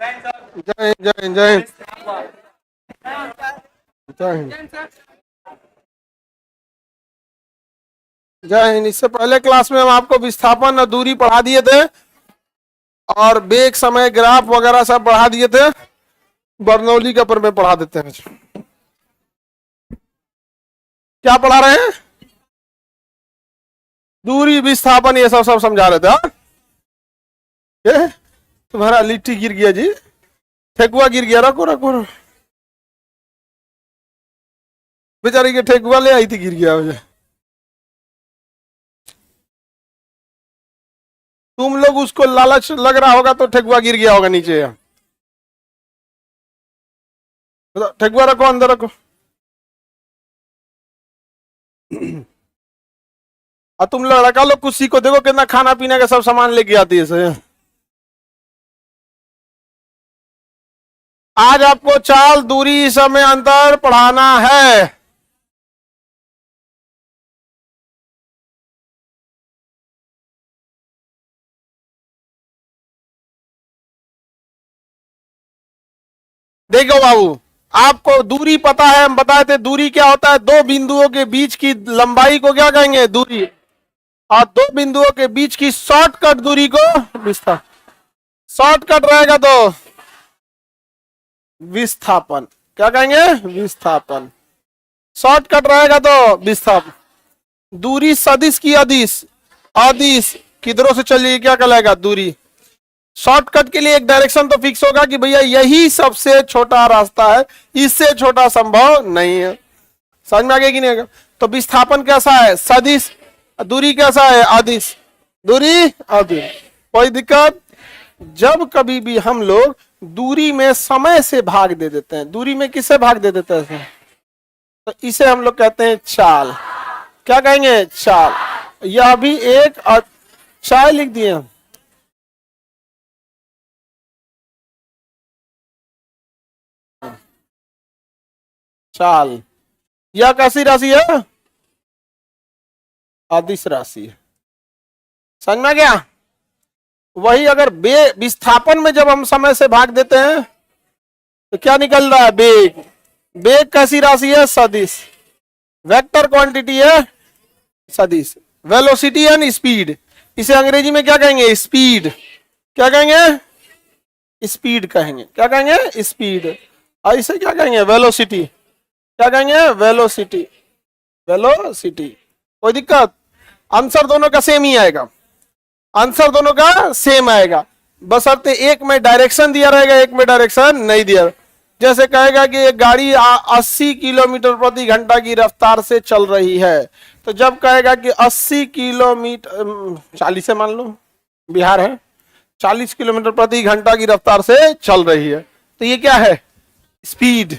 जय हिंद, जय हिंद, जय हिंद, जय हिंद, जय हिंद। इससे पहले क्लास में हम आपको विस्थापन और दूरी पढ़ा दिए थे और वेग, समय, ग्राफ वगैरह सब पढ़ा दिए थे। बर्नौली के पर में पढ़ा देते हैं। क्या पढ़ा रहे हैं? दूरी, विस्थापन, ये सब सब समझा रहे थे। हाँ? ये तुम्हारा लिट्टी गिर गया जी, ठेकुआ गिर गया। रखो रखो रखो। बेचारी के ठेकुआ ले आई थी, गिर गया मुझे। तुम लोग उसको लालच लग रहा होगा तो ठेकुआ गिर गया होगा नीचे। ठेकुआ रखो, अंदर रखो। और तुम लड़का लोग कुछ सीखो, देखो कितना खाना पीने का सब सामान लेके आती है से। आज आपको चाल, दूरी, समय, अंतर पढ़ाना है। देखो बाबू, आपको दूरी पता है, हम बताए थे दूरी क्या होता है। दो बिंदुओं के बीच की लंबाई को क्या कहेंगे? दूरी। और दो बिंदुओं के बीच की शॉर्टकट दूरी को विस्थापन। शॉर्टकट रहेगा तो विस्थापन। क्या कहेंगे? विस्थापन। शॉर्टकट रहेगा तो विस्थापन। दूरी सदिश की अदिश, अदिश किधरों से चलिए क्या कहलाएगा? दूरी। शॉर्टकट के लिए एक डायरेक्शन तो फिक्स होगा कि भैया यही सबसे छोटा रास्ता है, इससे छोटा संभव नहीं है। समझ में आ गया कि नहीं आएगा? तो विस्थापन कैसा है? सदिश। दूरी कैसा है? अदिश। दूरी अदिश। कोई दिक्कत? जब कभी भी हम लोग दूरी में समय से भाग दे देते हैं, दूरी में किससे भाग दे देते हैं? तो इसे हम लोग कहते हैं चाल। क्या कहेंगे? चाल। यह भी एक चाय लिख दिए हम। चाल। यह कैसी राशि है? अदिश राशि है। समझ में आ गया? वही अगर विस्थापन में जब हम समय से भाग देते हैं तो क्या निकल रहा है? वेग। वेग कैसी राशि है? सदिश। वेक्टर क्वांटिटी है, सदिश। वेलोसिटी एंड स्पीड, इसे अंग्रेजी में क्या कहेंगे? स्पीड। क्या कहेंगे? स्पीड कहेंगे। क्या कहेंगे? स्पीड। और इसे क्या कहेंगे? वेलोसिटी। क्या कहेंगे? वेलोसिटी। वेलोसिटी। कोई दिक्कत? आंसर दोनों का सेम ही आएगा। आंसर दोनों का सेम आएगा, बशर्ते एक में डायरेक्शन दिया रहेगा, एक में डायरेक्शन नहीं दिया। जैसे कहेगा कि एक गाड़ी 80 किलोमीटर प्रति घंटा की रफ्तार से चल रही है, तो जब कहेगा कि 80 किलोमीटर, 40 से मान लो, बिहार है, 40 किलोमीटर प्रति घंटा की रफ्तार से चल रही है, तो ये क्या है? स्पीड।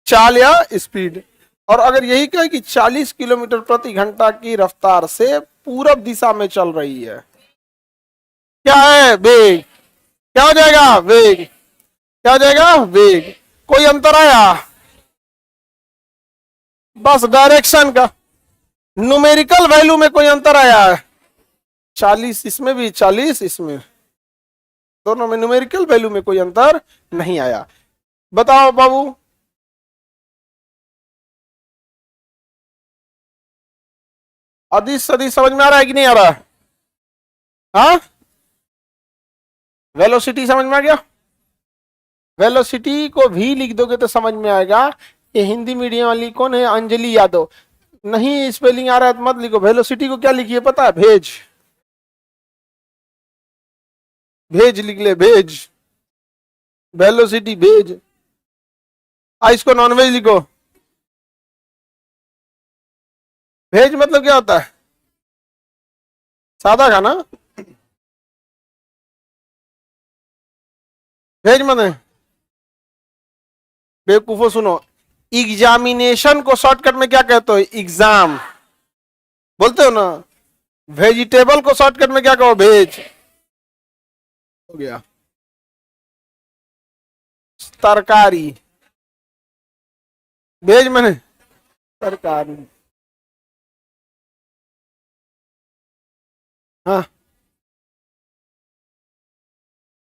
चाल या स्पीड। और अगर यही कहे कि 40 किलोमीटर प्रति घंटा की रफ्तार से पूरब दिशा में चल रही है, क्या है? वेग। क्या हो जाएगा? वेग। क्या हो जाएगा? वेग। कोई अंतर आया? बस डायरेक्शन का, न्यूमेरिकल वैल्यू में कोई अंतर आया? 40 इसमें भी, 40 इसमें, दोनों में न्यूमेरिकल वैल्यू में कोई अंतर नहीं आया। बताओ बाबू। अदिश सदिश समझ में आ रहा है कि नहीं आ रहा है? हाँ, वेलोसिटी समझ में आ गया? वेलोसिटी को भी लिख दोगे तो समझ में आएगा। ये हिंदी मीडियम वाली कौन है? अंजलि यादव। नहीं स्पेलिंग आ रहा है तो मत लिखो। वेलोसिटी को क्या लिखिए पता है? भेज। भेज लिख ले, भेज। वेलोसिटी भेज। इसको नॉनवेज लिखो। भेज मतलब क्या होता है? सादा खाना। भेज मत है बेवकूफो, सुनो। एग्जामिनेशन को शॉर्टकट में क्या कहते हो? एग्जाम बोलते हो ना। वेजिटेबल को शॉर्टकट में क्या कहो? भेज। हो गया। तरकारी। भेज मैंने तरकारी। हाँ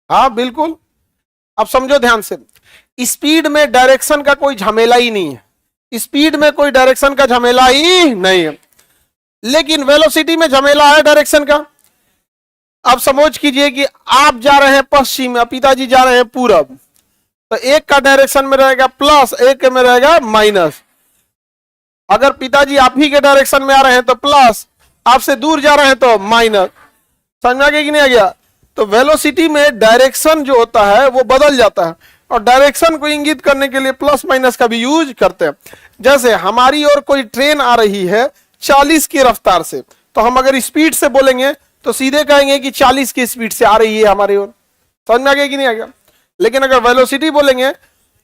हाँ बिल्कुल। अब समझो ध्यान से, स्पीड में डायरेक्शन का कोई झमेला ही नहीं है, स्पीड में कोई डायरेक्शन का झमेला ही नहीं है, लेकिन वेलोसिटी में झमेला है डायरेक्शन का। अब समझ कीजिए कि आप जा रहे हैं पश्चिम में, पिताजी जा रहे हैं पूरब, तो एक का डायरेक्शन में रहेगा प्लस, एक में रहेगा माइनस। अगर पिताजी आप ही के डायरेक्शन में आ रहे हैं तो प्लस, आपसे दूर जा रहे हैं तो माइनस। समझ में आ गया कि नहीं आ गया? तो वेलोसिटी में डायरेक्शन जो होता है वो बदल जाता है, और डायरेक्शन को इंगित करने के लिए प्लस माइनस का भी यूज करते हैं। जैसे हमारी ओर कोई ट्रेन आ रही है 40 की रफ्तार से, तो हम अगर स्पीड से बोलेंगे तो सीधे कहेंगे कि 40 की स्पीड से आ रही है हमारी ओर। समझ में आ गया कि नहीं आ गया? लेकिन अगर वेलोसिटी बोलेंगे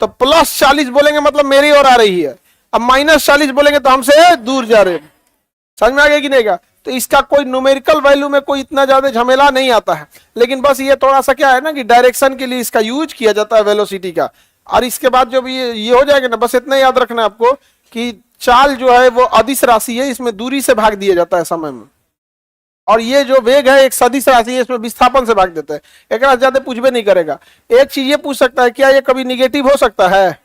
तो प्लस 40 बोलेंगे मतलब मेरी ओर आ रही है, अब माइनस 40 बोलेंगे तो हमसे दूर जा रहे हैं। समझ में आ गया कि नहीं गया? तो इसका कोई न्यूमेरिकल वैल्यू में कोई इतना ज्यादा झमेला नहीं आता है, लेकिन बस ये थोड़ा सा क्या है ना कि डायरेक्शन के लिए इसका यूज किया जाता है वेलोसिटी का। और इसके बाद जो भी ये हो जाएगा ना, बस इतना याद रखना आपको कि चाल जो है वो अदिश राशि है, इसमें दूरी से भाग दिया जाता है समय में, और ये जो वेग है एक सदिश राशि है, इसमें विस्थापन से भाग देते हैं। एक ज्यादा पूछबे नहीं करेगा। एक चीज ये पूछ सकता है, क्या ये कभी निगेटिव हो सकता है?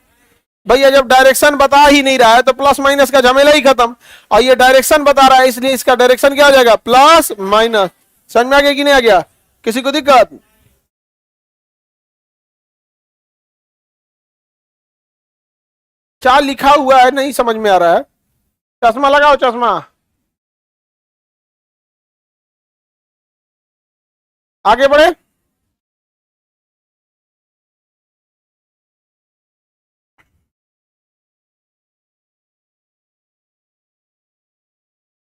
भैया जब डायरेक्शन बता ही नहीं रहा है तो प्लस माइनस का झमेला ही खत्म, और ये डायरेक्शन बता रहा है इसलिए इसका डायरेक्शन क्या हो जाएगा? Plus minus. समझ में आ गया कि नहीं आ गया? किसी को दिक्कत? क्या लिखा हुआ है नहीं समझ में आ रहा है? चश्मा लगाओ, चश्मा। आगे बढ़े।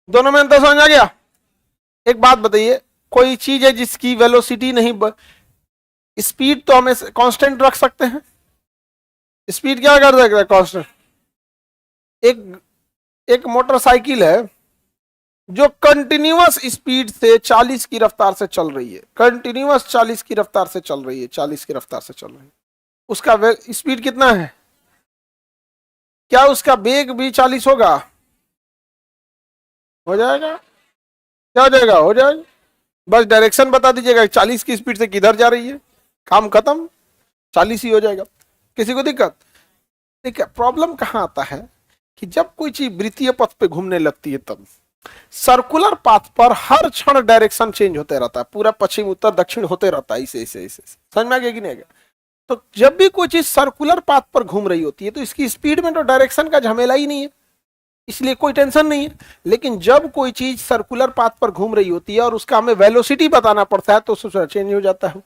दोनों में अंतर समझ आ गया? एक बात बताइए, कोई चीज है जिसकी वेलोसिटी नहीं स्पीड तो हमें कांस्टेंट रख सकते हैं? स्पीड क्या कर सकते हैं? कांस्टेंट। एक एक मोटरसाइकिल है जो कंटिन्यूअस स्पीड से 40 की रफ्तार से चल रही है, कंटिन्यूअस 40 की रफ्तार से चल रही है, 40 की रफ्तार से चल रही है, उसका स्पीड कितना है? क्या उसका वेग भी 40 होगा? हो जाएगा? क्या हो जाएगा? हो जाएगा। बस डायरेक्शन बता दीजिएगा 40 की स्पीड से किधर जा रही है, काम खत्म, 40 ही हो जाएगा। किसी को दिक्कत? ठीक है। प्रॉब्लम कहां आता है कि जब कोई चीज वृत्तीय पथ पे घूमने लगती है, तब सर्कुलर पाथ पर हर क्षण डायरेक्शन चेंज होते रहता है, पूरा पश्चिम उत्तर दक्षिण होते रहता है, ऐसे ऐसे ऐसे। समझ में आ गया कि नहीं आ गया? तो जब भी कोई चीज सर्कुलर पाथ पर घूम रही होती है तो इसकी स्पीड में तो डायरेक्शन का झमेला ही नहीं है, इसलिए कोई टेंशन नहीं है। लेकिन जब कोई चीज सर्कुलर पाथ पर घूम रही होती है और उसका हमें वेलोसिटी बताना पड़ता है तो चेंज हो जाता है,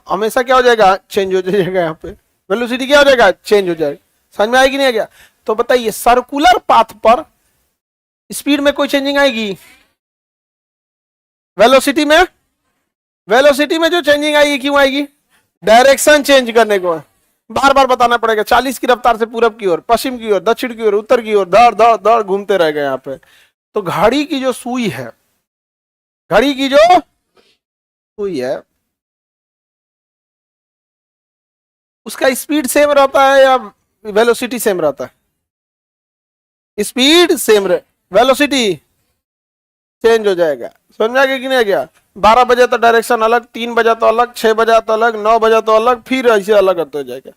हमेशा क्या हो जाएगा? चेंज हो जाएगा। यहाँ पे वेलोसिटी क्या हो जाएगा? चेंज हो जाएगा। समझ में आएगी नहीं आ गया? तो बताइए, सर्कुलर पाथ पर स्पीड में कोई चेंजिंग आएगी? वेलोसिटी में? वेलोसिटी में जो चेंजिंग आएगी क्यों आएगी? डायरेक्शन चेंज करने को बार बार बताना पड़ेगा। 40 की रफ्तार से पूरब की ओर, पश्चिम की ओर, दक्षिण की ओर, उत्तर की ओर दौड़ दौड़ दौड़ घूमते रह गए यहाँ पे। तो घड़ी की जो सुई है, घड़ी की जो सुई है, उसका स्पीड सेम रहता है या वेलोसिटी सेम रहता है? स्पीड सेम रहे, वेलोसिटी चेंज हो जाएगा। समझ में आ गया कि नहीं आ गया? 12 बजे तो डायरेक्शन अलग, 3 बजा तो अलग, 6 बजा तो अलग, 9 बजा तो अलग, फिर ऐसे अलग करते हो जाएगा।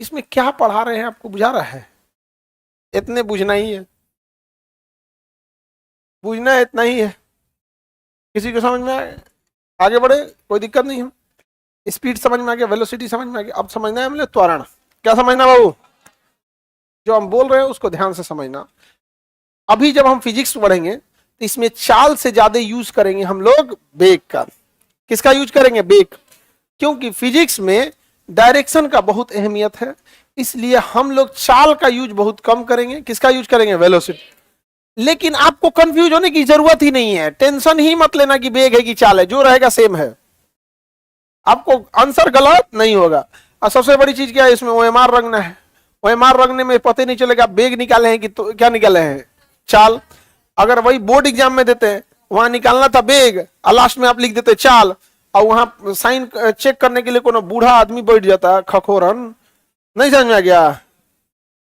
इसमें क्या पढ़ा रहे हैं आपको बुझा रहा है? इतने बुझना ही है, बुझना है, इतना ही है। किसी को समझ में आए? आगे बढ़े, कोई दिक्कत नहीं है। स्पीड समझ में आ गया, वेलोसिटी समझ में आ गया। अब समझना है हमने त्वरण। क्या समझना बाबू? जो हम बोल रहे हैं उसको ध्यान से समझना। अभी जब हम फिजिक्स पढ़ेंगे तो इसमें चाल से ज्यादा यूज करेंगे हम लोग वेग का। किसका यूज करेंगे? वेग। क्योंकि फिजिक्स में डायरेक्शन का बहुत अहमियत है, इसलिए हम लोग चाल का यूज बहुत कम करेंगे। किसका यूज करेंगे? वेलोसिटी। लेकिन आपको कंफ्यूज होने की जरूरत ही नहीं है, टेंशन ही मत लेना कि वेग है कि चाल है, जो रहेगा सेम है, आपको आंसर गलत नहीं होगा। और सबसे बड़ी चीज क्या है इसमें? ओएमआर रंगना है। ओएमआर रंगने में पता नहीं चलेगा वेग निकाले हैं कि तो क्या निकाले हैं? चाल। अगर वही बोर्ड एग्जाम में देते हैं, वहां निकालना था वेग और लास्ट में आप लिख देते चाल, और वहां साइन चेक करने के लिए कोनो बूढ़ा आदमी बैठ जाता, खखोरन। नहीं समझ में आ गया?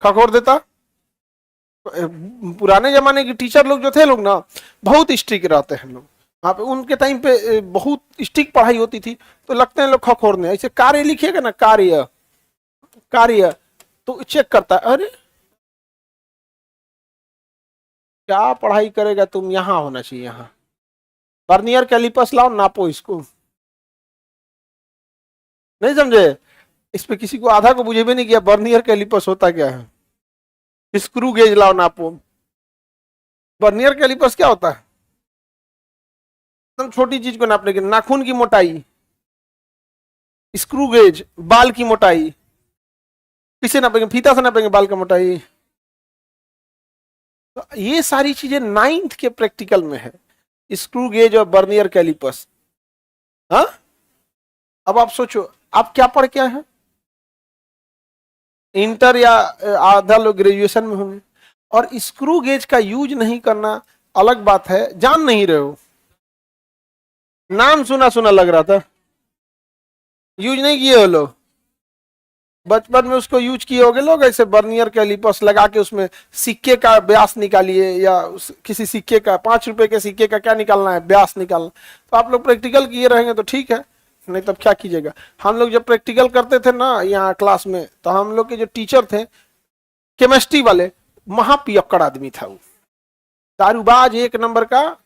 खखोर देता। पुराने जमाने के टीचर लोग जो थे लोग ना, बहुत स्ट्रिक्ट रहते हैं लोग, आप उनके टाइम पे बहुत स्ट्रिक्ट पढ़ाई होती थी, तो लगते हैं लोग खखोरने। ऐसे कार्य लिखिएगा ना, कार्य कार्य, तो चेक करता है, अरे क्या पढ़ाई करेगा तुम, यहां होना चाहिए, यहां वर्नियर कैलिपर्स लाओ, नापो इसको। नहीं समझे? इस पे किसी को आधा को बुझे भी नहीं किया वर्नियर कैलिपर्स होता क्या है। स्क्रू गेज लाओ, नापो। वर्नियर कैलिपर्स क्या होता है? एकदम छोटी चीज को नापने के, नाखून की मोटाई। स्क्रू गेज बाल की मोटाई। किसे नापेंगे? फीता से नापेंगे बाल की मोटाई। तो ये सारी चीजें नाइन्थ के प्रैक्टिकल में है, स्क्रू गेज और वर्नियर कैलिपर्स। हाँ, अब आप सोचो, आप क्या पढ़ के आए हैं? इंटर या आधा लोग ग्रेजुएशन में होंगे, और स्क्रू गेज का यूज नहीं करना अलग बात है, जान नहीं रहे हो, नाम सुना सुना लग रहा था, यूज नहीं किए हो लोग। बचपन में उसको यूज किए होगे लोग, ऐसे बर्नियर कैलिपर्स लगा के उसमें सिक्के का व्यास निकालिए, या किसी सिक्के का, 5 रुपए के सिक्के का क्या निकालना है, व्यास निकालना। तो आप लोग प्रैक्टिकल किए रहेंगे तो ठीक है, नहीं तब क्या कीजिएगा। हम लोग जब प्रैक्टिकल करते थे ना यहाँ क्लास में, तो हम लोग के जो टीचर थे केमिस्ट्री वाले, महापियक्कड़ आदमी था वो, दारूबाज एक नंबर का,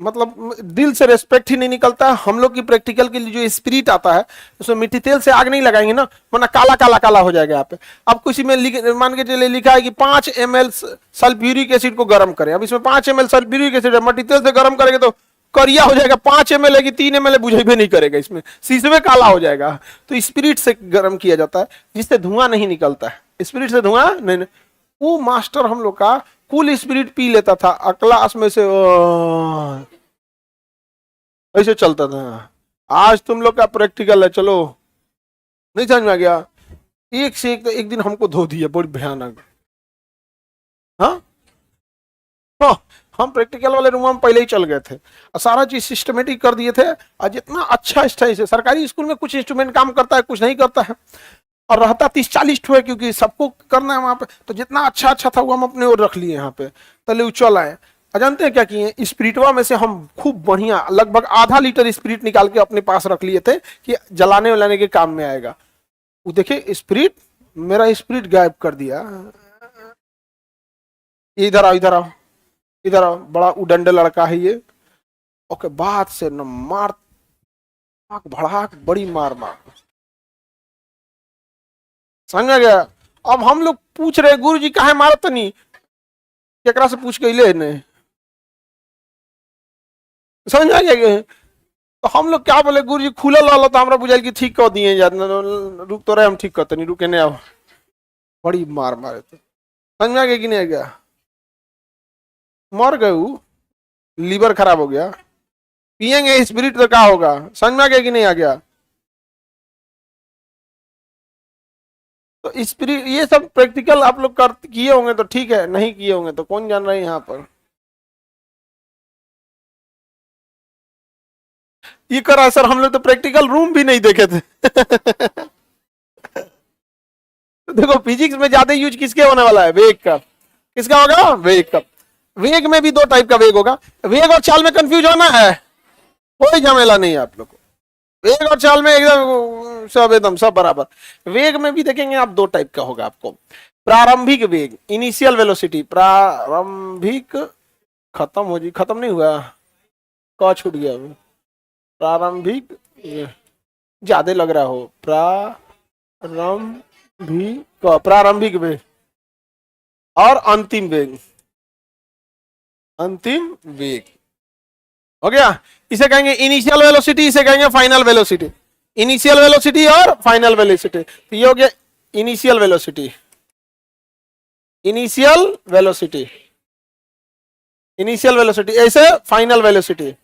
मतलब दिल से रेस्पेक्ट ही नहीं निकलता है। हम लोग की प्रैक्टिकल के लिए जो स्पिरिट आता है, उसमें मिट्टी तेल से आग नहीं लगाएंगे ना, वरना काला काला काला हो जाएगा यहाँ पे। अब किसी में मान के चलिए लिखा है कि 5 ml सल्फ्यूरिक एसिड को गर्म करें, अब इसमें 5 ml सल्फ्यूरिक एसिड है, मिट्टी तेल से गर्म करेंगे तो करिया हो जाएगा। 5 ml है कि 3 ml बुझेबे नहीं करेगा, इसमें शीशे में काला हो जाएगा। तो स्पिरिट से गर्म किया जाता है, जिससे धुआं नहीं निकलता है, स्पिरिट से धुआं नहीं। वो मास्टर हम लोग का कूल स्पिरिट पी लेता था, क्लास में से ऐसे चलता था। आज तुम लोग का प्रैक्टिकल है, चलो नहीं समझ में आ गया, एक से एक दिन हमको धो दिया, बड़ी भयानक। हाँ हाँ, हम प्रैक्टिकल वाले रूम में पहले ही चल गए थे, और सारा चीज सिस्टमेटिक कर दिए थे। और जितना अच्छा स्टाइल से, सरकारी स्कूल में कुछ इंस्ट्रूमेंट काम करता है, कुछ नहीं करता है, और रहता 30-40 ठो है, क्योंकि सबको करना है वहां पे। तो जितना अच्छा अच्छा था वो हम अपने ओर रख लिए यहाँ पे, तले चल आए। जानते हैं क्या किए? स्पिरिटवा में से हम खूब बढ़िया लगभग आधा लीटर स्पिरिट निकाल के अपने पास रख लिए थे कि जलाने वलाने के काम में आएगा। वो देखे स्पिरिट, मेरा स्पिरिट गायब कर दिया। इधर आओ, इधर आओ, इधर आओ, बड़ा उडंडे लड़का है ये। ओके, बात से न मार, भड़ाक, बड़ी मार मार, समझ में गया? अब हम लोग पूछ रहे गुरु जी काहे मारत नहीं, केकरा से पूछ के ले ने, समझ आ गया? तो हम लोग क्या बोले, गुरु जी खुला ला तो हमरा बुझाइल कि ठीक कर दिए, रुक तो रहे, हम ठीक करते नहीं, रुके नहीं, आओ। बड़ी मार मारे थे, समझ में आ गया कि नहीं आ गया? मर गए, लीवर खराब हो गया, पियेंगे स्पिरिट तो क्या होगा, समझ में आ गया कि नहीं आ गया? तो स्पिरिट, ये सब प्रैक्टिकल आप लोग कर किए होंगे तो ठीक है, नहीं किए होंगे तो कौन जान रहा है यहाँ पर। ये करा सर, हम लोग तो प्रैक्टिकल रूम भी नहीं देखे थे। देखो फिजिक्स में ज्यादा यूज किसके होने वाला है, वेग का। किसका होगा? वेग का। वेग में भी 2 टाइप का वेग होगा, वेग और चाल में कंफ्यूज होना है, कोई झमेला नहीं है आप लोग को। वेग और चाल में एकदम सब, एकदम सब बराबर। वेग में भी देखेंगे आप 2 टाइप का होगा आपको। प्रारंभिक वेग, इनिशियल वेलोसिटी, प्रारंभिक, खत्म हो जी, खत्म नहीं हुआ, क छूट गया, प्रारंभिक, ज्यादा लग रहा हो, प्रारंभिक वेग और अंतिम वेग, अंतिम वेग हो गया। इसे कहेंगे इनिशियल वेलोसिटी, इसे कहेंगे फाइनल वेलोसिटी। इनिशियल वेलोसिटी और फाइनल वेलोसिटी, तो ये हो गया initial velocity, initial velocity, initial velocity, ऐसे फाइनल वेलोसिटी।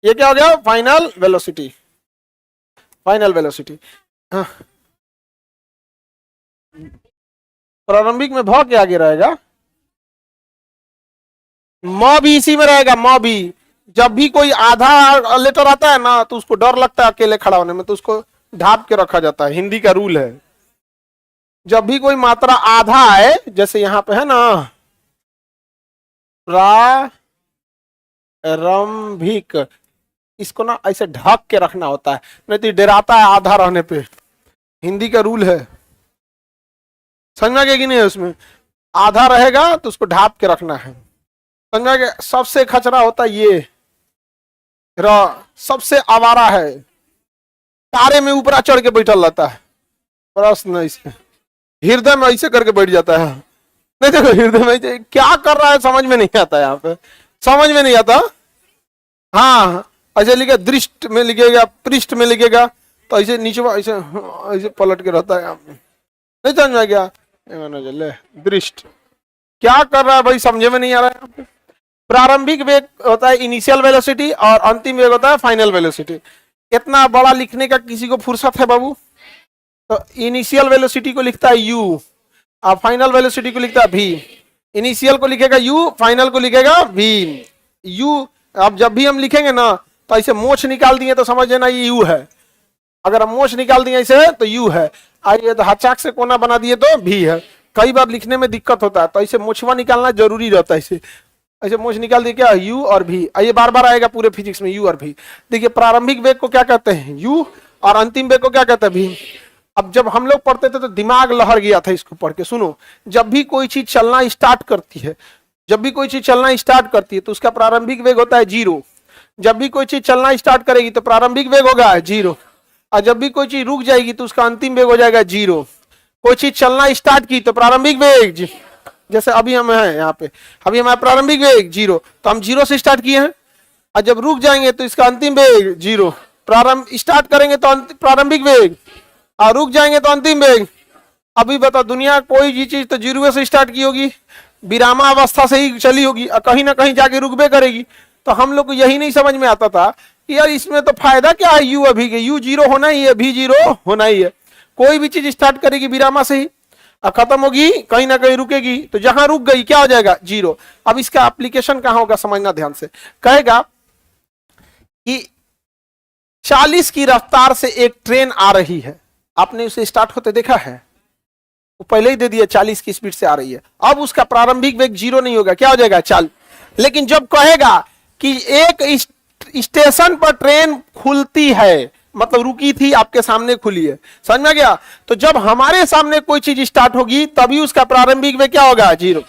ये क्या हो गया? Final velocity, final velocity. हाँ, प्रारंभिक में भ के आगे रहेगा, म भी इसी में रहेगा, म भी। जब भी कोई आधा लेटर आता है ना, तो उसको डर लगता है अकेले खड़ा होने में, तो उसको ढाप के रखा जाता है, हिंदी का रूल है। जब भी कोई मात्रा आधा आए, जैसे यहां पे है ना, प्रारंभिक, इसको ना ऐसे ढक के रखना होता है, नहीं तो डराता है आधा रहने पे। हिंदी का रूल है, समझ में आ गया कि नहीं? उसमें आधा रहेगा तो उसको ढाप के रखना है, समझ में आ गया? सबसे खचरा होता है ये सबसे आवारा है, तारे में ऊपर चढ़ के बैठल रहता है, प्रश्न ऐसे हृदय में ऐसे करके बैठ जाता है। नहीं देखो हृदय में क्या कर रहा है समझ में नहीं आता, यहाँ पे समझ में नहीं आता। हाँ ऐसे लिखे, दृष्ट में लिखेगा, पृष्ठ में लिखेगा तो ऐसे नीचे ऐसे ऐसे पलट के रहता है यहाँ पे, नहीं समझ में आ गया? दृष्ट क्या कर रहा है भाई, समझे में नहीं आ रहा है यहाँ पे। प्रारंभिक वेग होता है इनिशियल वेलोसिटी और अंतिम वेग होता है फाइनल वेलोसिटी। इतना बड़ा लिखने का किसी को फुर्सत है बाबू? तो इनिशियल वेलोसिटी को लिखता है u और फाइनल वेलोसिटी को लिखता है v। इनिशियल को लिखेगा u, फाइनल को लिखेगा v। u अब जब भी हम लिखेंगे ना तो ऐसे मोछ निकाल दिए तो समझ लेना ये u है, अगर हम मोछ निकाल दिए ऐसे तो u है, आइए तो हचाक से कोना बना दिए तो v है। कई बार लिखने में दिक्कत होता है तो ऐसे मोछवा निकालना जरूरी रहता है, ऐसे मोछ निकाल दिए क्या u और v, ये बार बार आएगा पूरे फिजिक्स में u और v। देखिए प्रारंभिक वेग को क्या कहते हैं u और अंतिम वेग को क्या कहते हैं v। अब जब हम लोग पढ़ते थे तो दिमाग लहर गया था इसको पढ़ के। सुनो, जब भी कोई चीज चलना स्टार्ट करती है, जब भी कोई चीज चलना स्टार्ट करती है तो उसका प्रारंभिक वेग होता है 0। जब भी कोई चीज चलना स्टार्ट करेगी तो प्रारंभिक वेग होगा 0, और जब भी कोई चीज रुक जाएगी तो उसका अंतिम वेग हो जाएगा 0। कोई चीज चलना स्टार्ट की तो प्रारंभिक वेग, जैसे अभी हम हैं यहाँ पे, अभी हमारा प्रारंभिक वेग 0, तो हम 0 से स्टार्ट किए हैं, और जब रुक जाएंगे तो इसका अंतिम वेग 0। प्रारंभ स्टार्ट करेंगे तो प्रारंभिक वेग, और रुक जाएंगे तो अंतिम वेग। अभी बता, दुनिया कोई भी चीज तो 0 से स्टार्ट की होगी, विरामा अवस्था से ही चली होगी, और कहीं ना कहीं जाके रुकबे करेगी। तो हम लोग को यही नहीं समझ में आता था कि यार इसमें तो फायदा क्या है u अभी के, u 0 होना ही है, v 0 होना ही है। कोई भी चीज स्टार्ट करेगी विरामा से ही, और खत्म होगी कहीं ना कहीं रुकेगी, तो जहां रुक गई क्या हो जाएगा 0। अब इसका एप्लीकेशन कहां होगा समझना ध्यान से। कहेगा कि 40 की रफ्तार से एक ट्रेन आ रही है, आपने उसे स्टार्ट होते देखा है? वो पहले ही दे दिया 40 की स्पीड से आ रही है। अब उसका प्रारंभिक वेग 0 नहीं होगा, क्या हो जाएगा 40। लेकिन जब कहेगा कि एक स्टेशन पर ट्रेन खुलती है, मतलब रुकी थी आपके सामने खुली है, समझ में आ गया? तो जब हमारे सामने कोई चीज स्टार्ट होगी तभी उसका प्रारंभिक वेग क्या होगा 0।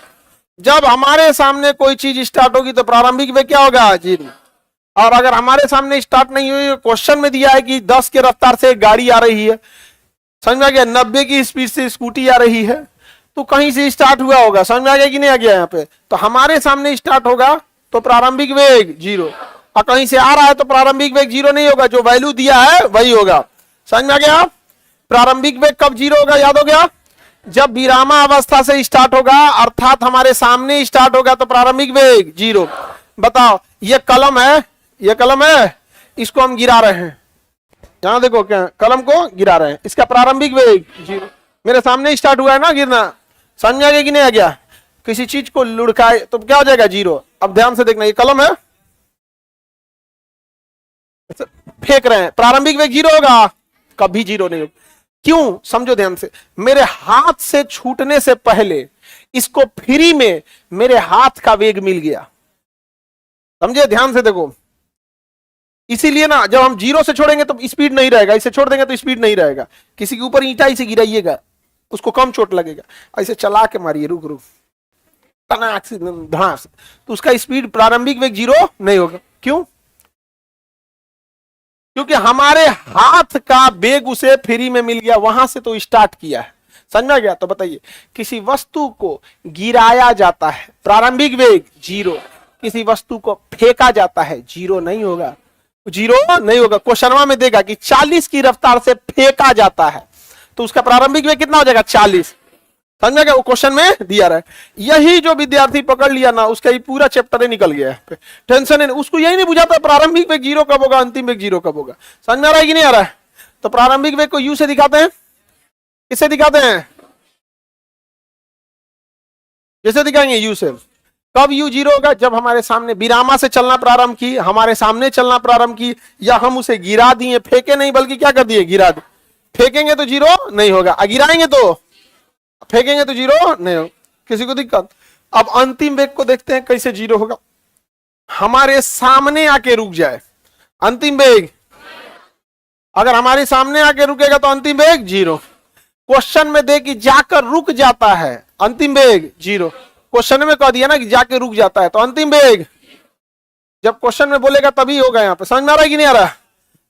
जब हमारे सामने कोई चीज स्टार्ट होगी तो प्रारंभिक वेग क्या होगा 0। और अगर हमारे सामने स्टार्ट नहीं हुई, क्वेश्चन में दिया है कि 10 की रफ्तार से गाड़ी आ रही है, समझ में आ गया, 90 की स्पीड से स्कूटी आ रही है, तो कहीं से स्टार्ट हुआ होगा, समझ में आ गया कि नहीं आ गया? यहाँ पे तो हमारे सामने स्टार्ट होगा तो प्रारंभिक वेग 0, और कहीं से आ रहा है तो प्रारंभिक वेग 0 नहीं होगा, जो वैल्यू दिया है वही होगा। समझ में आ गया? प्रारंभिक वेग कब 0 होगा, याद हो गया? जब विरामा अवस्था से स्टार्ट होगा, अर्थात हमारे सामने स्टार्ट होगा तो प्रारंभिक वेग 0। बताओ, ये कलम है, ये कलम है, इसको हम गिरा रहे हैं, यहां देखो क्या, कलम को गिरा रहे हैं, इसका प्रारंभिक वेग 0, मेरे सामने स्टार्ट हुआ है ना गिरना, समझ में आ गया कि नहीं आ गया? किसी चीज को लुढ़काए तो क्या हो जाएगा 0। अब ध्यान से देखना, ये कलम है, फेंक रहे हैं, प्रारंभिक वेग 0 होगा, कभी 0 नहीं होगा। क्यों? समझो ध्यान से, मेरे हाथ से छूटने से पहले इसको फ्री में मेरे हाथ का वेग मिल गया, समझे? ध्यान से देखो, इसीलिए ना जब हम 0 से छोड़ेंगे तो स्पीड नहीं रहेगा, इसे छोड़ देंगे तो स्पीड नहीं रहेगा। किसी के ऊपर ईंटा इसे गिराइएगा, उसको कम चोट लगेगा, ऐसे चला के मारिए, रुक रुक तनाक से धांस, तो उसका स्पीड प्रारंभिक वेग 0 नहीं होगा। क्यों? क्योंकि हमारे हाथ का वेग उसे फ्री में मिल गया, वहां से तो स्टार्ट किया है, समझ में आ गया? तो बताइए, किसी वस्तु को गिराया जाता है, प्रारंभिक वेग 0, किसी वस्तु को फेंका जाता है, 0 नहीं होगा, 0 नहीं होगा। क्वेश्चन में देगा कि 40 की रफ्तार से फेंका जाता है, तो उसका प्रारंभिक वेग कितना हो जाएगा 40, समझ में? वो क्वेश्चन में दिया रहा है। यही जो विद्यार्थी पकड़ लिया ना, उसका ये पूरा चैप्टर निकल गया है, टेंशन है, उसको यही नहीं बुझाता प्रारंभिक वेग 0 कब होगा, अंतिम वेग 0 कब होगा। समझ में आ रहा है कि नहीं आ रहा है? तो प्रारंभिक वेग को u से दिखाते हैं, किससे दिखाते हैं? जैसे दिखाएंगे u से। कब u 0 होगा? जब हमारे सामने विरामा से चलना प्रारंभ की, हमारे सामने चलना प्रारंभ की, या हम उसे गिरा दिए, फेंके नहीं बल्कि क्या कर दिए, गिरा दिए। फेंकेंगे तो 0 नहीं होगा, गिराएंगे तो, फेंकेंगे तो 0 नहीं होगा। किसी को दिक्कत? अब अंतिम वेग को देखते हैं कैसे 0 होगा। हमारे सामने आके रुक जाए, अंतिम वेग अगर हमारे सामने आके रुकेगा तो अंतिम वेग 0। क्वेश्चन में दे कि जाकर रुक जाता है, अंतिम वेग 0। क्वेश्चन में कह दिया ना कि जाके रुक जाता है तो अंतिम वेग, जब क्वेश्चन में बोलेगा तभी होगा। यहाँ पे समझ में आ रहा है कि नहीं आ रहा?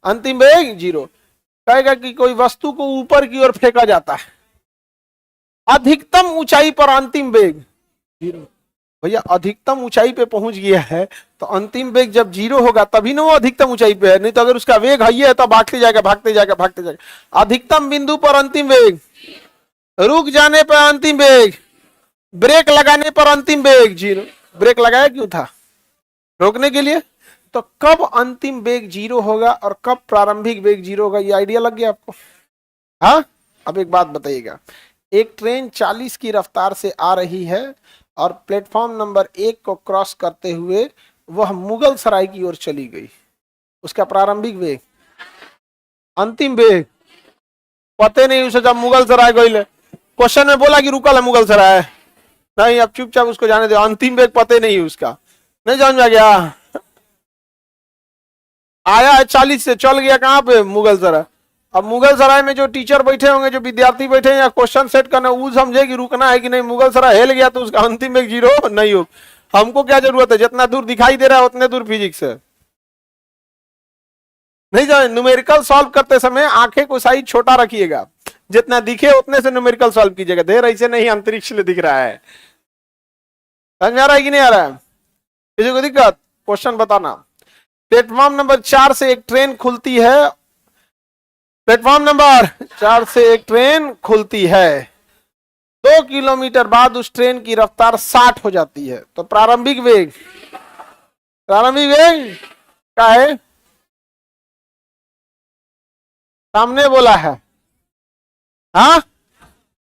अंतिम वेग 0। कहेगा कि कोई वस्तु को ऊपर की ओर फेंका जाता है, अधिकतम ऊंचाई पर अंतिम वेग 0। भैया अधिकतम ऊंचाई पे पहुंच गया है तो अंतिम वेग जब 0 होगा तभी ना वो अधिकतम ऊंचाई पे है, नहीं तो अगर उसका वेग हाई है तो भागते जाएगा भागते जाएगा भागते जाएगा। अधिकतम बिंदु पर अंतिम वेग, रुक जाने पर अंतिम वेग, ब्रेक लगाने पर अंतिम वेग 0। ब्रेक लगाया क्यों था? रोकने के लिए। तो कब अंतिम वेग 0 होगा और कब प्रारंभिक वेग 0 होगा, ये आइडिया लग गया आपको? हाँ, अब एक बात बताइएगा, एक ट्रेन 40 की रफ्तार से आ रही है और प्लेटफॉर्म नंबर 1 को क्रॉस करते हुए वह मुगल सराय की ओर चली गई, उसका प्रारंभिक वेग, अंतिम वेग पते नहीं उसे। जब मुगल सराय गई, क्वेश्चन में बोला कि रुकल है मुगल सराय, नहीं, अब चुपचाप उसको जाने दो, अंतिम वेग पते नहीं उसका। नहीं समझ में आ गया? आया है 40 से, चल गया कहां पे? मुगल सराय। अब मुगल सराय में जो टीचर बैठे होंगे, जो विद्यार्थी बैठे हैं या क्वेश्चन सेट करना, वो समझे कि रुकना है कि नहीं। मुगल सराय हिल गया तो उसका अंतिम वेग 0 नहीं हो। हमको क्या जरूरत है, जितना दूर दिखाई दे रहा है उतने दूर फिजिक्स है। नहीं जाने, न्यूमेरिकल सॉल्व करते समय आंखें को साइज छोटा रखिएगा, जितना दिखे उतने से न्यूमेरिकल सॉल्व कीजिएगा। देर ऐसे नहीं अंतरिक्ष में दिख रहा है। समझ में आ रहा है कि नहीं आ रहा है? किसी को दिक्कत? क्वेश्चन बताना। प्लेटफॉर्म नंबर 4 से एक ट्रेन खुलती है, प्लेटफॉर्म नंबर 4 से एक ट्रेन खुलती है, 2 किलोमीटर बाद उस ट्रेन की रफ्तार 60 हो जाती है, तो प्रारंभिक वेग क्या है? सामने बोला है, हाँ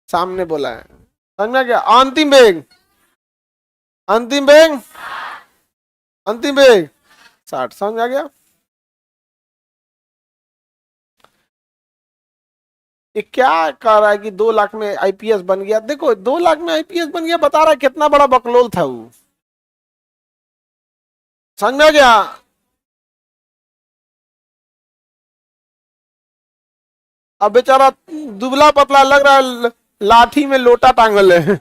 सामने बोला है। समझ में क्या? अंतिम वेग, अंतिम वेग 60। समझ आ गया? ये क्या कह रहा है कि 2 लाख में आईपीएस बन गया? देखो 2 लाख में आईपीएस बन गया बता रहा है, कितना बड़ा बकलोल था वो। समझ में आ गया? अब बेचारा दुबला पतला लग रहा है, लाठी में लोटा टांगल है।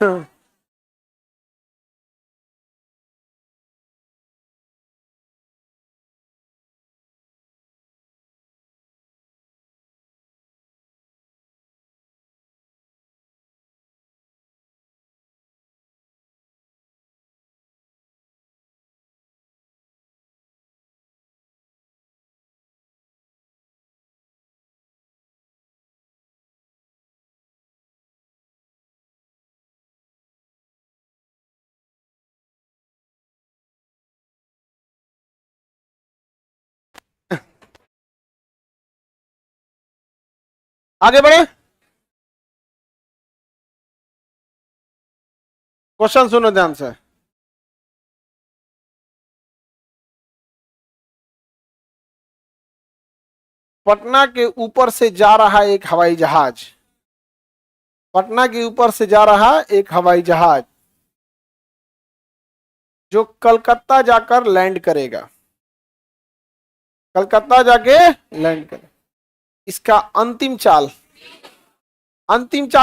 आगे बढ़े, क्वेश्चन सुनो ध्यान से। पटना के ऊपर से जा रहा एक हवाई जहाज, पटना के ऊपर से जा रहा एक हवाई जहाज जो कलकत्ता जाकर लैंड करेगा, कलकत्ता जाके लैंड करे, इसका अंतिम चाल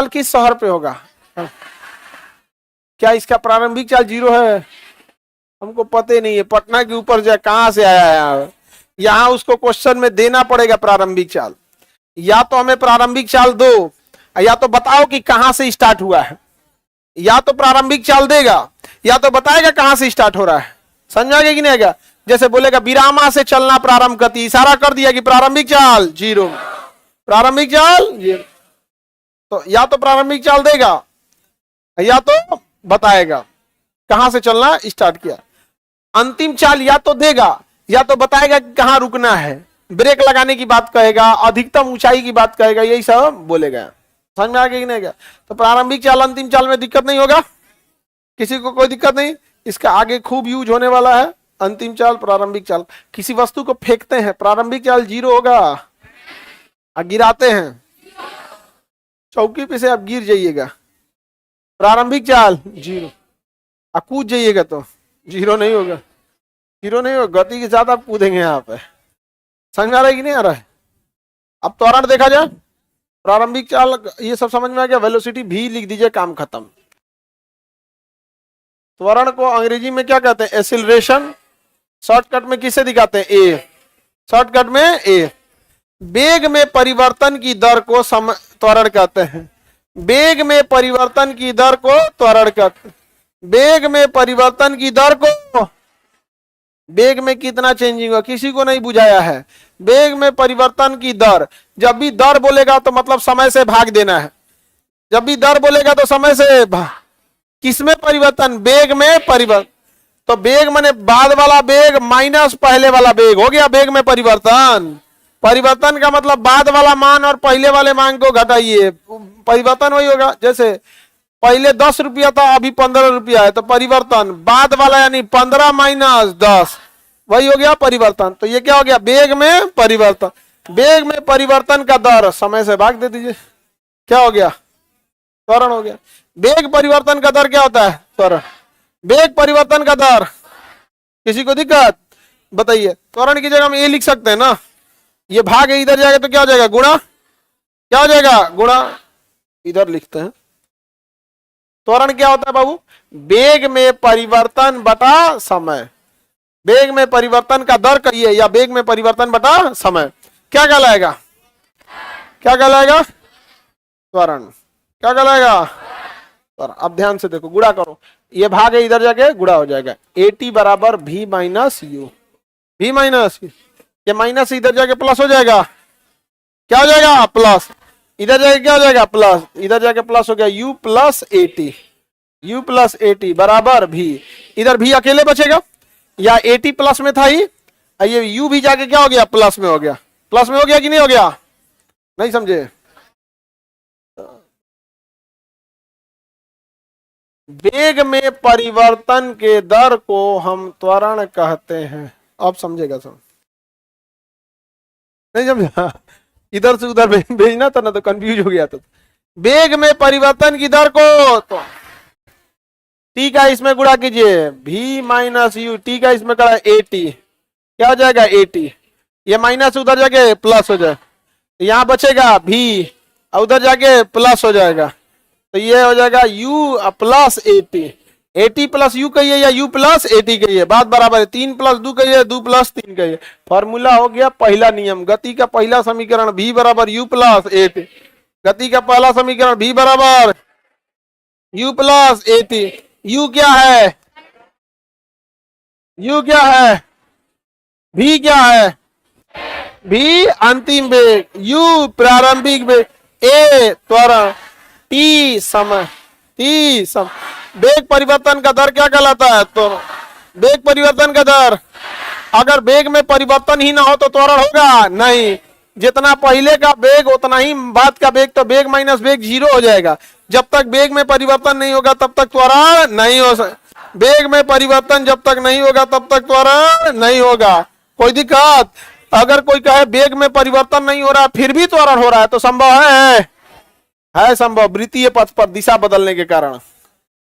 किस शहर पे होगा? क्या इसका प्रारंभिक चाल 0 है? हमको पता ही नहीं है। पटना के ऊपर जाए कहां से आया है? यहां उसको क्वेश्चन में देना पड़ेगा प्रारंभिक चाल। या तो हमें प्रारंभिक चाल दो, या तो बताओ कि कहां से स्टार्ट हुआ है। या तो प्रारंभिक चाल देगा, या तो बताएगा कहां से स्टार्ट हो रहा है। समझा गया कि नहीं आएगा? जैसे बोलेगा विरामा से चलना प्रारंभ करती, इशारा कर दिया कि प्रारंभिक चाल 0, प्रारंभिक चाल 0। तो या तो प्रारंभिक चाल देगा, या तो बताएगा कहां से चलना स्टार्ट किया। अंतिम चाल या तो देगा, या तो बताएगा कि कहां रुकना है, ब्रेक लगाने की बात कहेगा, अधिकतम ऊंचाई की बात कहेगा, यही सब बोलेगा। समझ में आ गया कि नहीं? तो प्रारंभिक चाल अंतिम चाल में दिक्कत नहीं होगा, किसी को कोई दिक्कत नहीं। इसका आगे खूब यूज होने वाला है, अंतिम चाल प्रारंभिक चाल। किसी वस्तु को फेंकते हैं, प्रारंभिक चाल 0 होगा, गिराते हैं चौकी पे से आप गिर जाइएगा, प्रारंभिक चाल 0। कूद जाइएगा तो 0 नहीं होगा, 0 नहीं होगा, गति के साथ आप कूदेंगे यहाँ पे। समझ में आ रहा है कि नहीं आ रहा है? अब त्वरण देखा जाए, प्रारंभिक चाल ये सब समझ में आ गया, वेलोसिटी भी लिख दीजिए, काम खत्म। त्वरण को अंग्रेजी में क्या कहते हैं? एक्सीलरेशन। शॉर्टकट में किसे दिखाते हैं? ए। शॉर्टकट में ए। वेग में परिवर्तन की दर को त्वरण कहते हैं। वेग में परिवर्तन की दर को त्वरण कहते हैं। वेग में परिवर्तन की दर को, वेग में कितना चेंजिंग हुआ किसी को नहीं बुझाया है। वेग में परिवर्तन की दर, जब भी दर बोलेगा तो मतलब समय से भाग देना है। जब भी दर बोलेगा तो समय से किसमें परिवर्तन? वेग में परिवर्तन। तो वेग माने बाद वाला वेग माइनस पहले वाला वेग, हो गया वेग में परिवर्तन। परिवर्तन का मतलब बाद वाला मान और पहले वाले मान को घटाइए, परिवर्तन वही होगा। जैसे पहले 10 रुपया था, अभी 15 रुपया है, तो परिवर्तन बाद वाला यानी 15 माइनस 10, वही हो गया परिवर्तन। तो ये क्या हो गया? वेग में परिवर्तन। वेग में परिवर्तन का दर समय से भाग दे दीजिए, क्या हो गया? त्वरण हो गया। वेग परिवर्तन का दर क्या होता है? त्वरण। वेग परिवर्तन का दर, किसी को दिक्कत बताइए? त्वरण की जगह हम ये लिख सकते हैं ना, ये भाग इधर जाएगा तो क्या हो जाएगा? गुणा। क्या हो जाएगा? गुणा। इधर लिखते हैं। त्वरण क्या होता है बाबू? वेग में परिवर्तन बटा समय। वेग में परिवर्तन का दर कहिए या वेग में परिवर्तन बटा समय, क्या कहलाएगा? क्या कहलाएगा? त्वरण। क्या कहलाएगा? त्वरण। अब ध्यान से देखो, गुणा करो, ये भाग है इधर जाके गुणा हो जाएगा। AT बराबर V minus you. V minus you, ये माइनस इधर जाके प्लस हो जाएगा, क्या हो जाएगा? प्लस। इधर जाके क्या हो जाएगा? प्लस। इधर जाके प्लस हो गया, U plus AT। U plus AT बराबर V। इधर V अकेले बचेगा, या AT प्लस में था ही, ये U भी जाके क्या हो गया? प्लस में हो गया। प्लस में हो गया कि नहीं हो गया? नहीं समझे? वेग में परिवर्तन के दर को हम त्वरण कहते हैं। अब समझेगा सब? नहीं समझा? इधर से उधर भेजना था ना, तो कंफ्यूज हो गया। तो वेग में परिवर्तन की दर को तो टी का इसमें गुणा कीजिए, V माइनस यू। टी का इसमें कड़ा AT, क्या हो जाएगा? AT। ये माइनस उधर जाके प्लस हो जाए, यहां बचेगा V, उधर जाके प्लस हो जाएगा, तो ये हो जाएगा U plus AT। AT plus U कहिए या U प्लस AT कहिए, बात बराबर है। 3 प्लस 2 कहिए, 2 प्लस 3 कहिए। फॉर्मूला हो गया पहला नियम, गति का पहला समीकरण V बराबर U प्लस AT। गति का पहला समीकरण V बराबर U प्लस AT। U क्या है? U क्या है? V क्या है? V अंतिम वेग, U प्रारंभिक वेग, A त्वरण, T समय। T समय। वेग परिवर्तन का दर क्या कहलाता है? तो वेग परिवर्तन का दर, अगर वेग में परिवर्तन ही ना हो तो त्वरण होगा नहीं। जितना पहले का वेग उतना ही बाद का वेग, तो वेग माइनस वेग 0 हो जाएगा। जब तक वेग में परिवर्तन नहीं होगा तब तक त्वरण नहीं हो सकता। वेग में परिवर्तन जब तक नहीं होगा तब तक त्वरण नहीं होगा। कोई दिक्कत? अगर कोई कहे वेग में परिवर्तन नहीं हो रहा फिर भी त्वरण हो रहा है, तो संभव है संभव। वृत्तीय पथ पर दिशा बदलने के कारण,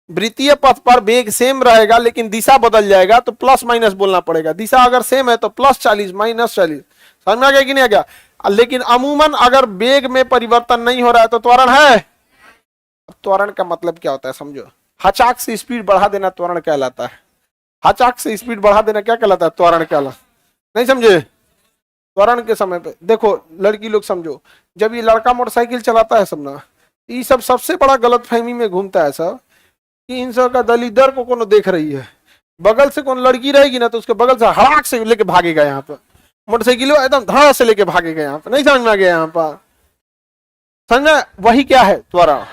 वृत्तीय पथ पर वेग सेम रहेगा लेकिन दिशा बदल जाएगा, तो प्लस माइनस बोलना पड़ेगा। दिशा अगर सेम है तो प्लस 40 माइनस 40, समझ में आ गया कि नहीं आ गया? लेकिन अमूमन अगर वेग में परिवर्तन नहीं हो रहा है तो त्वरण है। त्वरण का मतलब क्या होता है समझो? हचाक से स्पीड बढ़ा देना त्वरण कहलाता है। हचाक से स्पीड बढ़ा देना क्या कहलाता है? त्वरण कहलाता। नहीं समझे? त्वरण के समय पे देखो लड़की लोग समझो, जब ये लड़का मोटरसाइकिल चलाता है सब ना, ये सब सबसे बड़ा गलत फहमी में घूमता है सब, कि इन सब का दलीदर को कोनो देख रही है, बगल से कौन लड़की रहेगी ना तो उसके बगल से हड़ाक से लेके भागेगा, यहाँ पर मोटरसाइकिल एकदम धड़ा से लेके भागेगा यहाँ पर। नहीं समझ में आ गया? यहाँ पर समझ, वही क्या है? त्वरण।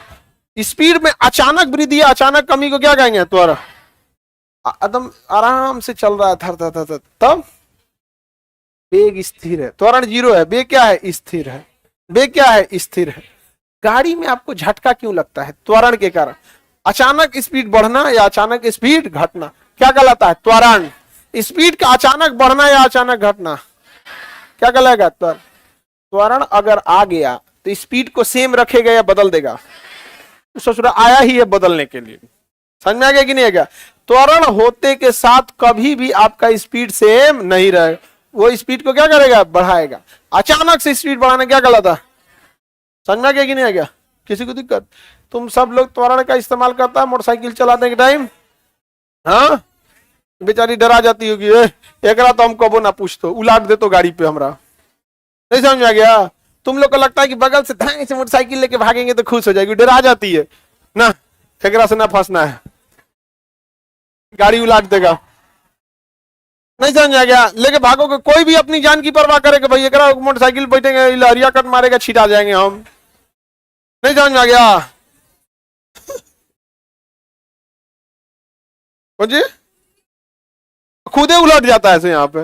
स्पीड में अचानक वृद्धि या अचानक कमी को क्या कहेंगे? त्वरण। एकदम आराम से चल रहा है थर थर थर, तब वेग स्थिर है, त्वरण 0 है। वेग क्या है? स्थिर है। वेग क्या है? स्थिर है। गाड़ी में आपको झटका क्यों लगता है? त्वरण के कारण। अचानक स्पीड बढ़ना या अचानक स्पीड घटना क्या कहलाता है? त्वरण। स्पीड का अचानक बढ़ना या अचानक घटना क्या कहलाएगा? त्वरण अगर आ गया तो स्पीड को सेम रखेगा या बदल देगा? ससुरा आया ही है बदलने के लिए। समझ में आ गया कि नहीं आ गया? त्वरण होते के साथ कभी भी आपका स्पीड सेम नहीं रहेगा, वो स्पीड को क्या करेगा, बढ़ाएगा। अचानक से स्पीड बढ़ाने क्या गलत था, समझ में आ गया कि नहीं आ गया, किसी को दिक्कत? तुम सब लोग त्वरण का इस्तेमाल करता है मोटरसाइकिल चलाने के टाइम? हाँ, बेचारी डरा जाती होगी, एक रात तो हम कबो ना पूछतो, उलाट दे तो गाड़ी पे हमरा। नहीं समझ में आ गया? तुम लोग को लगता है कि बगल से धाई से मोटरसाइकिल लेके भागेंगे तो खुश हो जाएगी, डरा जाती है ना, एकरा से ना फंसना है, गाड़ी उलाट देगा। नहीं समझ में आ गया? लेके भागोगे, कोई भी अपनी जान की परवाह करे कि भाई एकरा मोटरसाइकिल बैठेंगे, लहरिया कट मारेगा, छिटा जाएंगे हम। नहीं समझ में आ गया? जी खुदे उलट जाता है यहाँ पे।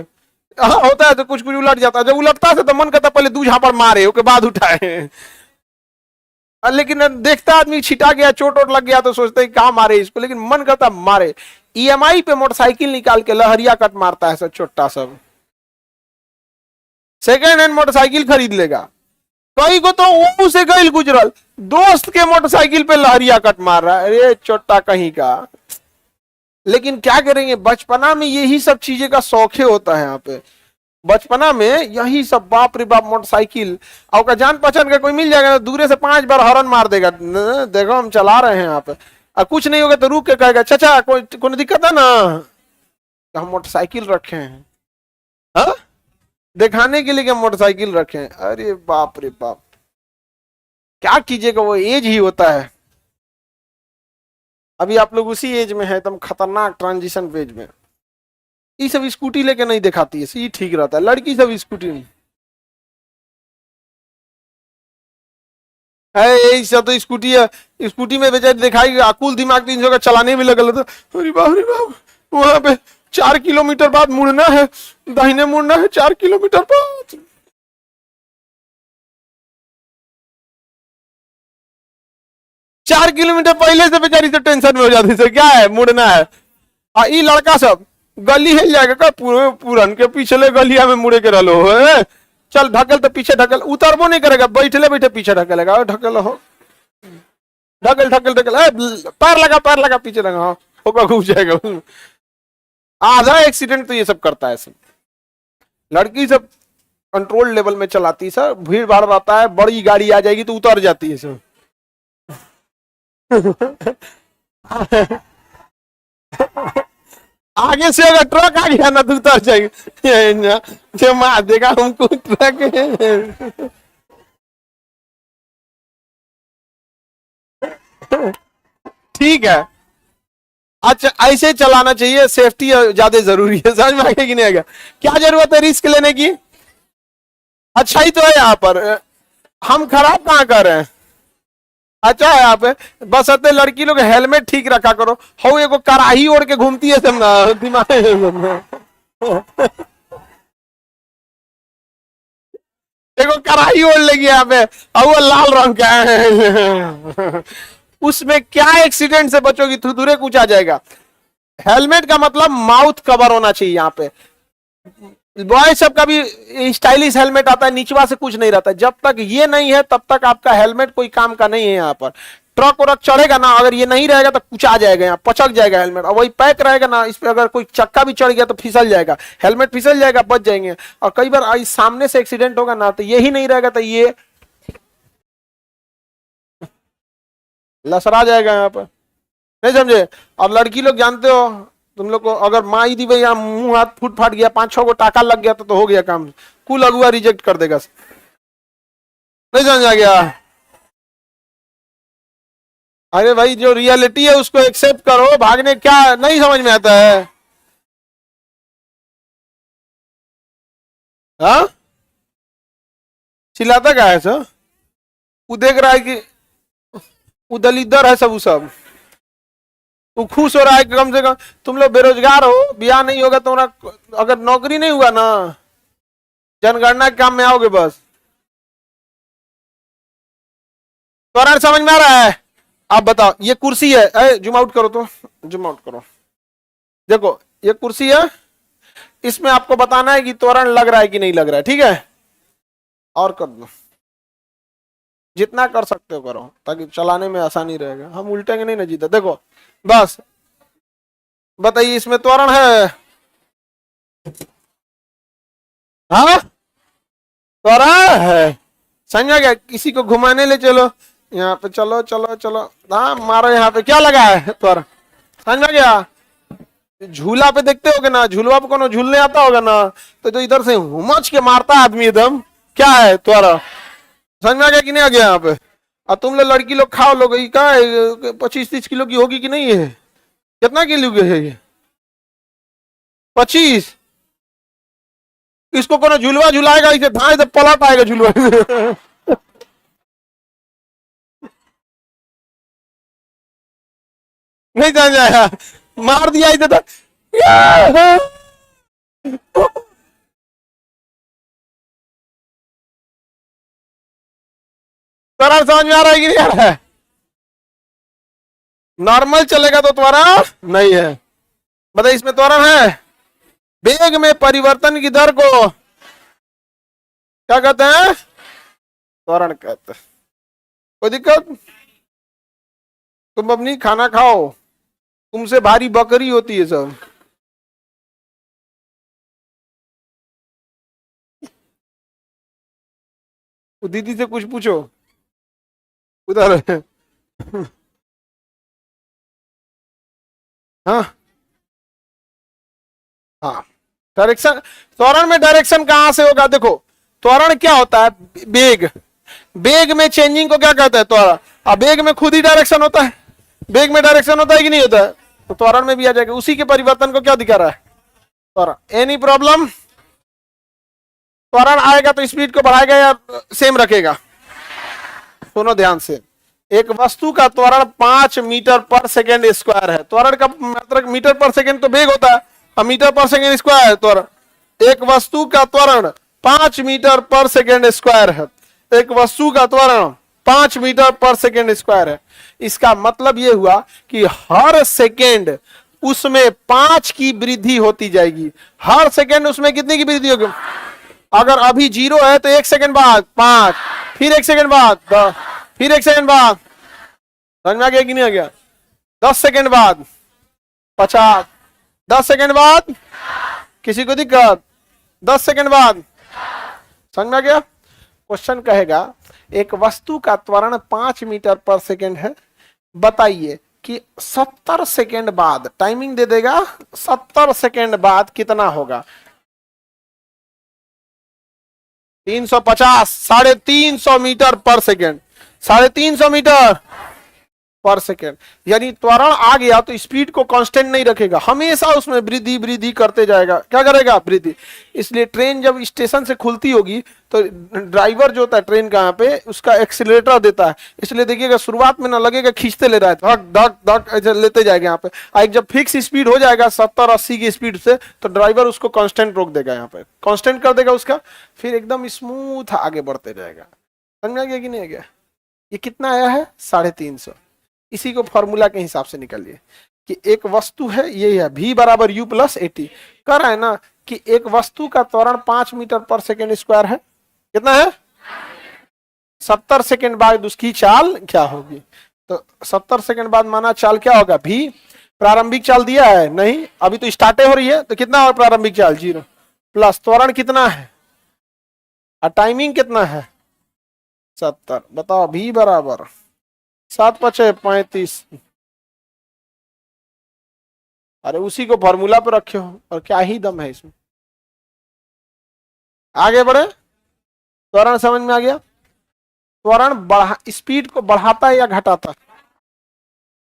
हाँ होता है तो कुछ कुछ उलट जाता है, जब उलटता है तो मन करता है पहले दू झापड़ मारे उसके बाद उठाए। लेकिन देखता आदमी छिटा गया, चोट वोट लग गया तो सोचते हैं कहाँ मारे इसको, लेकिन मन करता मारे। ईएमआई पे मोटरसाइकिल निकाल के लहरिया कट मारता है सब छोटा सब, सेकेंड हैंड मोटरसाइकिल खरीद लेगा। कई को तो वो से गईल गुजरल, दोस्त के मोटरसाइकिल पे लहरिया कट मार रहा है, अरे चोटा कहीं का। लेकिन क्या करेंगे, बचपना में यही सब चीजें का शौक होता है यहाँ पे, बचपना में यही सब, बाप रे बाप मोटरसाइकिल। और जान पहचान का कोई मिल जाएगा तो दूरे से 5 बार हॉर्न मार देगा, देखो हम चला रहे हैं यहाँ पे, और कुछ नहीं होगा तो रुक के कहेगा चाचा कोई दिक्कत है ना, तो हम मोटरसाइकिल रखे हैं, हाँ दिखाने के लिए कि हम मोटरसाइकिल रखे हैं। अरे बाप रे बाप, क्या कीजिएगा, वो एज ही होता है। अभी आप लोग उसी एज में है, एकदम खतरनाक ट्रांजिशन पेज में। ये सब स्कूटी लेके नहीं दिखाती है, ये ठीक रहता है, लड़की सब स्कूटी में है, यही सब तो स्कूटी है, स्कूटी में बेचारी दिखाई अकुल दिमाग 300 का चलाने में लगल था। अरे बाप, वहां पे 4 किलोमीटर बाद मुड़ना है, दाहिने मुड़ना है 4 किलोमीटर बाद। चार किलोमीटर पहले से बेचारी से टेंशन में हो जाती है, क्या है मुड़ना है। ये लड़का सब गली हिल जाएगा का, पूरन के पिछले गलिया में मुड़े के रहो है, चल ढकल तो पीछे ढकल, उतरबो नहीं करेगा, बैठले बैठे पीछे ढकलेगा, ढकल हो ढकल ढकल ढकल, पैर लगा पीछे लगा, हाँ होगा घूम जाएगा। आधा एक्सीडेंट तो ये सब करता है सब, लड़की सब कंट्रोल लेवल में चलाती है सर, भीड़ भाड़ रहता है, बड़ी गाड़ी आ जाएगी तो उतर जाती है सब। आगे से अगर ट्रक आ गया ना तो उतर जाएगी, जो मार देगा हमको ट्रक। ठीक है, अच्छा ऐसे चलाना चाहिए, सेफ्टी ज्यादा जरूरी है, समझ में आगे कि नहीं आएगा? क्या जरूरत है रिस्क लेने की, अच्छा ही तो है यहाँ पर, हम खराब कहाँ कर रहे हैं, अच्छा है यहाँ पे। बस अते लड़की लोग हेलमेट ठीक रखा करो, हो एगो कराही ओढ़ के घूमती है सब ना, दिमाग एगो कराही ओढ़ लेगी यहाँ पे, और वो लाल रंग का है। उसमें क्या एक्सीडेंट से बचोगी, थुथुरे कुछ आ जाएगा। हेलमेट का मतलब माउथ कवर होना चाहिए यहाँ पे। बॉय सब का भी स्टाइलिश हेलमेट आता है, नीचवा से कुछ नहीं रहता, जब तक ये नहीं है तब तक आपका हेलमेट कोई काम का नहीं है। यहाँ पर ट्रक व्रक चढ़ेगा ना, अगर ये नहीं रहेगा तो कुछ आ जाएगा, यहाँ पचक जाएगा हेलमेट, और वही पैक रहेगा ना, इस पे अगर कोई चक्का भी चढ़ गया तो फिसल जाएगा, हेलमेट फिसल जाएगा, बच जाएंगे। और कई बार सामने से एक्सीडेंट होगा ना, तो यही नहीं रहेगा तो ये लसरा जाएगा यहाँ पर, नहीं समझे? और लड़की लोग जानते हो, तुम लोग को अगर माई दी भैया मुंह हाथ फूट फाट गया, 5-6 को टाका लग गया तो हो गया काम, कुल अगुआ रिजेक्ट कर देगा, नहीं समझ आ गया? अरे भाई जो रियलिटी है उसको एक्सेप्ट करो, भागने क्या नहीं समझ में आता है? हाँ चिल्लाता क्या है सर, वो देख रहा है कि वो दलिदर है सब, वो सब वो खुश हो रहा है कि कम से कम तुम लोग बेरोजगार हो, ब्याह नहीं होगा तुम्हारा, अगर नौकरी नहीं हुआ ना, जनगणना के काम में आओगे बस। तो समझ में आ रहा है? आप बताओ, ये कुर्सी है, जूम आउट करो, तो जूम आउट करो, देखो ये कुर्सी है, इसमें आपको बताना है कि त्वरण लग रहा है कि नहीं लग रहा है, ठीक है? और कर दो, जितना कर सकते हो करो, ताकि चलाने में आसानी रहेगा, हम उल्टेंगे नहीं ना जीता। देखो बस बताइए, इसमें त्वरण है? हाँ त्वरण है, समझा क्या? किसी को घुमाने ले चलो, यहाँ पे चलो चलो चलो, हाँ मारो यहाँ पे, क्या लगा है त्वरण, समझा क्या? झूला पे देखते होगे ना, झूलवा पे कोनो झूलने आता होगा ना, तो इधर से हुमच के मारता है आदमी एकदम, क्या है त्वरण, समझ में आ गया कि नहीं आ गया यहाँ पे? और तुम लोग लड़की लोग खाओ लोग, क्या 25-30 किलो की होगी कि नहीं है? कितना किलो की है ये? 25। इसको कोनो झुलवा झुलाएगा, इसे धाए से पलट आएगा झुलवा नहीं समझ आया, मार दिया इसे तो त्वरण समझ में आ रहा है कि नहीं आ रहा है? नॉर्मल चलेगा तो त्वरण नहीं है, बताइए इसमें त्वरण है? वेग में परिवर्तन की दर को क्या कहते हैं? त्वरण कहते हैं। कोई दिक्कत? तुम अपनी खाना खाओ, तुमसे भारी बकरी होती है सब। दीदी से कुछ पूछो उधर हाँ हाँ, डायरेक्शन, त्वरण में डायरेक्शन कहां से होगा? देखो त्वरण क्या होता है? वेग, वेग में चेंजिंग को क्या कहते हैं? त्वरण। अब वेग में खुद ही डायरेक्शन होता है, वेग में डायरेक्शन होता है कि नहीं होता है? तो त्वरण में भी आ जाएगा, उसी के परिवर्तन को क्या दिखा रहा है? त्वरण। Any problem? त्वरण आएगा तो स्पीड को बढ़ाएगा या सेम रखेगा? सुनो ध्यान से, एक वस्तु का त्वरण 5 मीटर पर सेकेंड स्क्वायर है। त्वरण का मात्रक मीटर पर सेकेंड तो वेग होता है, अब मीटर पर सेकेंड स्क्वायर है त्वरण। एक वस्तु का त्वरण 5 मीटर पर सेकेंड स्क्वायर है, एक वस्तु का त्वरण 5 मीटर पर सेकेंड स्क्वायर है। इसका मतलब यह हुआ कि हर सेकेंड उसमें 5 की वृद्धि होती जाएगी। हर सेकेंड उसमें कितनी की वृद्धि होगी? अगर अभी 0 है तो 1 सेकेंड बाद 5, फिर 1 सेकेंड बाद 10, फिर 1 सेकेंड बाद, समझ में आ गया कि नहीं आ गया? 10 सेकेंड बाद 50, 10 सेकेंड बाद, किसी को दिक्कत? 10 सेकेंड बाद, समझ में आ गया? क्वेश्चन कहेगा एक वस्तु का त्वरण 5 मीटर पर सेकेंड है, बताइए कि 70 सेकेंड बाद, टाइमिंग दे देगा, 70 सेकेंड बाद कितना होगा? 350, 350 मीटर पर सेकेंड, 350 मीटर पर सेकेंड। यानी त्वरण आ गया तो स्पीड को कांस्टेंट नहीं रखेगा, हमेशा उसमें वृद्धि वृद्धि करते जाएगा। क्या करेगा? वृद्धि। इसलिए ट्रेन जब स्टेशन से खुलती होगी तो ड्राइवर जो होता है ट्रेन का यहाँ पे, उसका एक्सीलरेटर देता है। इसलिए देखिएगा शुरुआत में ना लगेगा खींचते ले रहा है, धक धक धक ऐसे लेते जाएगा यहाँ पे। एक जब फिक्स स्पीड हो जाएगा 70-80 की स्पीड से, तो ड्राइवर उसको कांस्टेंट रोक देगा, यहाँ पे कांस्टेंट कर देगा उसका, फिर एकदम स्मूथ आगे बढ़ते जाएगा। समझ में आ गया कि नहीं आ गया? ये कितना आया है? 350। इसी को फॉर्मूला के हिसाब से निकालिए कि एक वस्तु है, ये है v बराबर u प्लस 80। कह रहा है ना कि एक वस्तु का त्वरण 5 मीटर पर सेकेंड स्क्वायर है, कितना है? 70 सेकेंड बाद उसकी चाल क्या होगी? तो 70 सेकेंड बाद माना चाल क्या होगा? v। प्रारंभिक चाल दिया है नहीं, अभी तो स्टार्टे हो रही है, तो कितना और प्रारंभिक चाल? 0 प्लस त्वरण कितना है और टाइमिंग कितना है? 70। बताओ v बराबर 7×5 = 35। अरे उसी को फॉर्मूला पे रखे हो, और क्या ही दम है इसमें। आगे बढ़े, त्वरण समझ में आ गया? त्वरण बढ़ा, स्पीड को बढ़ाता है या घटाता?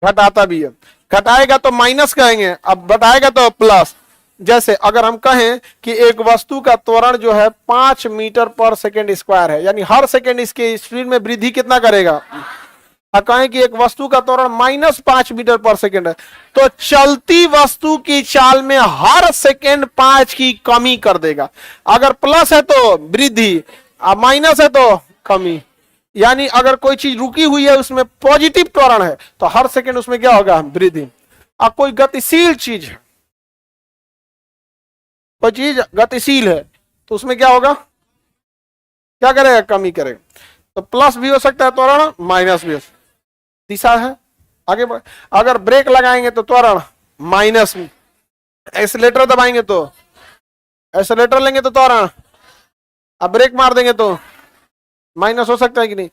घटाता भी है। घटाएगा तो माइनस कहेंगे, अब बढ़ाएगा तो प्लस। जैसे अगर हम कहें कि एक वस्तु का त्वरण जो है 5 मीटर पर सेकेंड स्क्वायर है, यानी हर सेकेंड इसके स्पीड में वृद्धि कितना करेगा? कहें कि एक वस्तु का त्वरण -5 मीटर पर सेकेंड है, तो चलती वस्तु की चाल में हर सेकेंड 5 की कमी कर देगा। अगर प्लस है तो वृद्धि, और माइनस है तो कमी। यानी अगर कोई चीज रुकी हुई है उसमें पॉजिटिव त्वरण है, तो हर सेकेंड उसमें क्या होगा? वृद्धि। अब कोई गतिशील चीज है, कोई चीज गतिशील है, तो उसमें क्या होगा? क्या करेगा? कमी करेगा। तो प्लस भी हो सकता है त्वरण, माइनस भी हो सकता है। दिशा है, आगे बढ़। अगर ब्रेक लगाएंगे तो त्वरण माइनस में, एक्सीलरेटर दबाएंगे तो, एक्सीलरेटर लेंगे तो त्वरण अब ब्रेक मार देंगे तो माइनस हो सकता है कि नहीं।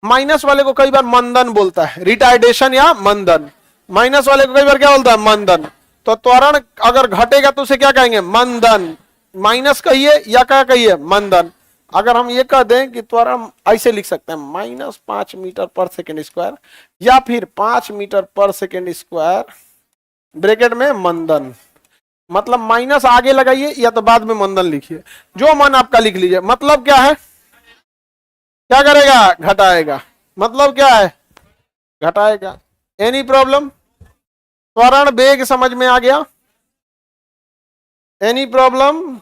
माइनस वाले को कई बार मंदन बोलता है, रिटार्डेशन या मंदन। माइनस वाले को कई बार क्या बोलता है, मंदन। तो त्वरण अगर घटेगा तो उसे क्या कहेंगे, मंदन। माइनस कहिए या क्या कहिए, मंदन। अगर हम ये कह दें कि त्वरण ऐसे लिख सकते हैं -5 मीटर पर सेकेंड स्क्वायर या फिर 5 मीटर पर सेकेंड स्क्वायर ब्रैकेट में मंदन, मतलब माइनस आगे लगाइए या तो बाद में मंदन लिखिए, जो मन आपका लिख लीजिए। मतलब क्या है, क्या करेगा, घटाएगा। मतलब क्या है, घटाएगा। एनी प्रॉब्लम, त्वरण वेग समझ में आ गया, एनी प्रॉब्लम।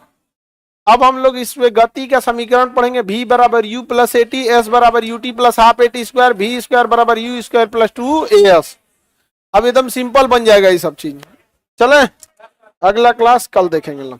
अब हम लोग इसमें गति का समीकरण पढ़ेंगे, v बराबर u plus A T, S बराबर U T plus half A T square, v square बराबर यू स्क्वायर प्लस 2as। अब एकदम सिंपल बन जाएगा ये सब चीज। चले अगला क्लास कल देखेंगे।